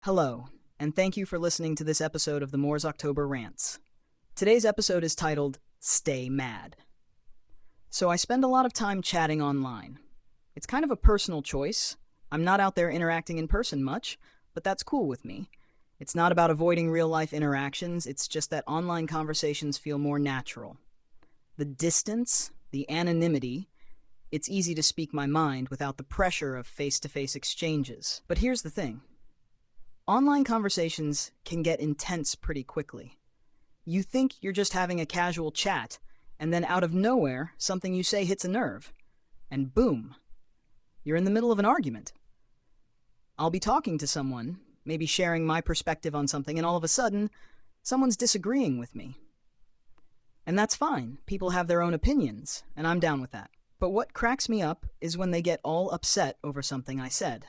Hello, and thank you for listening to this episode of the Moore's October Rants. Today's episode is titled Stay Mad. So I spend a lot of time chatting online. It's kind of a personal choice. I'm not out there interacting in person much, but that's cool with me. It's not about avoiding real-life interactions, it's just that online conversations feel more natural. The distance, the anonymity, it's easy to speak my mind without the pressure of face-to-face exchanges. But here's the thing. Online conversations can get intense pretty quickly. You think you're just having a casual chat, and then out of nowhere, something you say hits a nerve. And boom, you're in the middle of an argument. I'll be talking to someone, maybe sharing my perspective on something, and all of a sudden, someone's disagreeing with me. And that's fine. People have their own opinions, and I'm down with that. But what cracks me up is when they get all upset over something I said.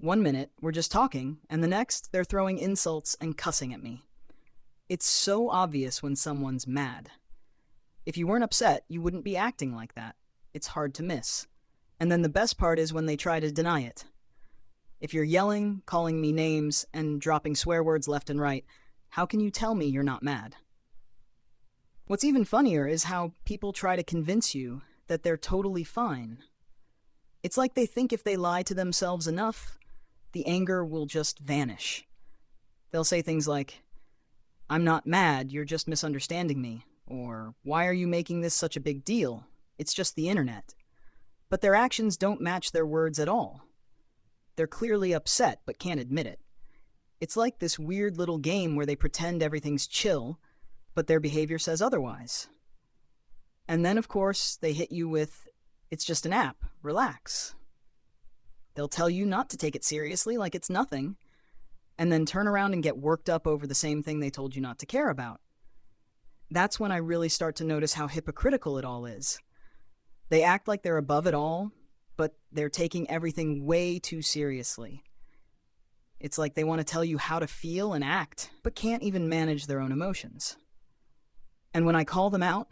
1 minute, we're just talking, and the next, they're throwing insults and cussing at me. It's so obvious when someone's mad. If you weren't upset, you wouldn't be acting like that. It's hard to miss. And then the best part is when they try to deny it. If you're yelling, calling me names, and dropping swear words left and right, how can you tell me you're not mad? What's even funnier is how people try to convince you that they're totally fine. It's like they think if they lie to themselves enough, the anger will just vanish. They'll say things like, "I'm not mad, you're just misunderstanding me," or "Why are you making this such a big deal? It's just the internet." But their actions don't match their words at all. They're clearly upset, but can't admit it. It's like this weird little game where they pretend everything's chill, but their behavior says otherwise. And then, of course, they hit you with, "It's just an app, relax." They'll tell you not to take it seriously like it's nothing, and then turn around and get worked up over the same thing they told you not to care about. That's when I really start to notice how hypocritical it all is. They act like they're above it all, but they're taking everything way too seriously. It's like they want to tell you how to feel and act, but can't even manage their own emotions. And when I call them out,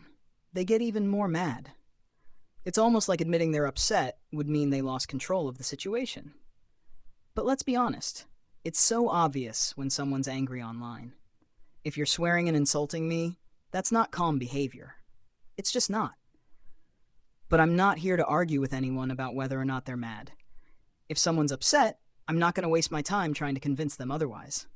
they get even more mad. It's almost like admitting they're upset would mean they lost control of the situation. But let's be honest, it's so obvious when someone's angry online. If you're swearing and insulting me, that's not calm behavior. It's just not. But I'm not here to argue with anyone about whether or not they're mad. If someone's upset, I'm not going to waste my time trying to convince them otherwise.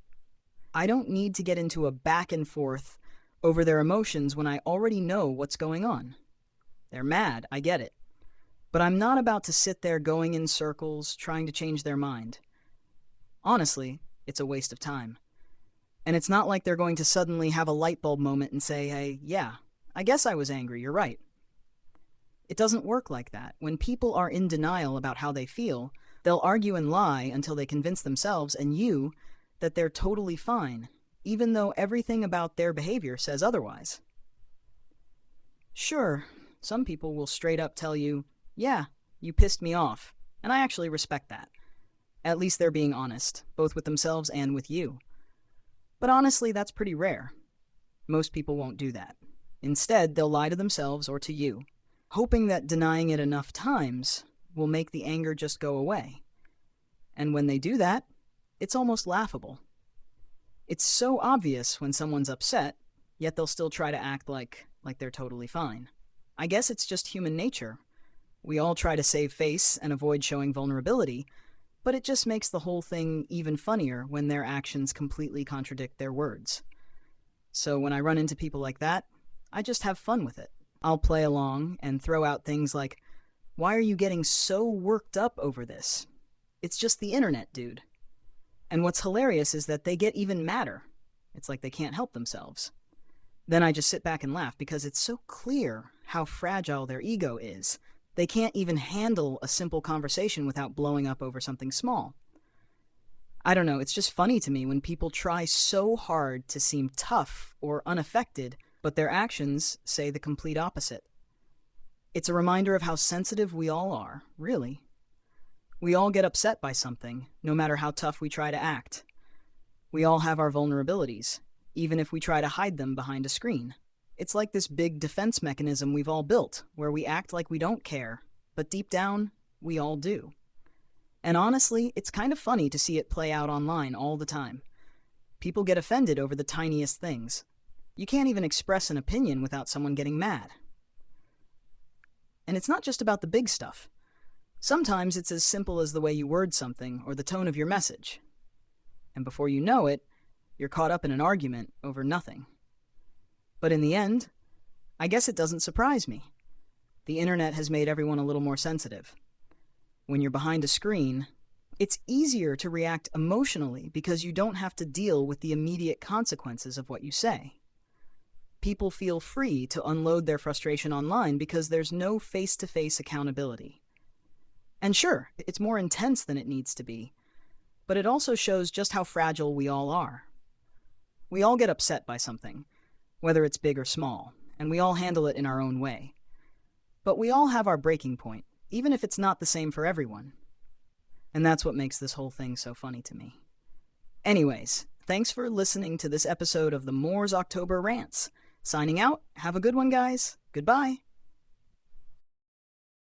I don't need to get into a back and forth over their emotions when I already know what's going on. They're mad, I get it. But I'm not about to sit there going in circles, trying to change their mind. Honestly, it's a waste of time. And it's not like they're going to suddenly have a light bulb moment and say, "Hey, yeah, I guess I was angry, you're right." It doesn't work like that. When people are in denial about how they feel, they'll argue and lie until they convince themselves and you that they're totally fine, even though everything about their behavior says otherwise. Sure, some people will straight up tell you, "Yeah, you pissed me off," and I actually respect that. At least they're being honest, both with themselves and with you. But honestly, that's pretty rare. Most people won't do that. Instead, they'll lie to themselves or to you, hoping that denying it enough times will make the anger just go away. And when they do that, it's almost laughable. It's so obvious when someone's upset, yet they'll still try to act like they're totally fine. I guess it's just human nature. We all try to save face and avoid showing vulnerability, but it just makes the whole thing even funnier when their actions completely contradict their words. So when I run into people like that, I just have fun with it. I'll play along and throw out things like, "Why are you getting so worked up over this? It's just the internet, dude." And what's hilarious is that they get even madder. It's like they can't help themselves. Then I just sit back and laugh because it's so clear how fragile their ego is. They can't even handle a simple conversation without blowing up over something small. I don't know, it's just funny to me when people try so hard to seem tough or unaffected, but their actions say the complete opposite. It's a reminder of how sensitive we all are, really. We all get upset by something, no matter how tough we try to act. We all have our vulnerabilities, even if we try to hide them behind a screen. It's like this big defense mechanism we've all built, where we act like we don't care, but deep down, we all do. And honestly, it's kind of funny to see it play out online all the time. People get offended over the tiniest things. You can't even express an opinion without someone getting mad. And it's not just about the big stuff. Sometimes it's as simple as the way you word something or the tone of your message. And before you know it, you're caught up in an argument over nothing. But in the end, I guess it doesn't surprise me. The internet has made everyone a little more sensitive. When you're behind a screen, it's easier to react emotionally because you don't have to deal with the immediate consequences of what you say. People feel free to unload their frustration online because there's no face-to-face accountability. And sure, it's more intense than it needs to be, but it also shows just how fragile we all are. We all get upset by something, whether it's big or small, and we all handle it in our own way. But we all have our breaking point, even if it's not the same for everyone. And that's what makes this whole thing so funny to me. Anyways, thanks for listening to this episode of the Moore's October Rants. Signing out. Have a good one, guys. Goodbye.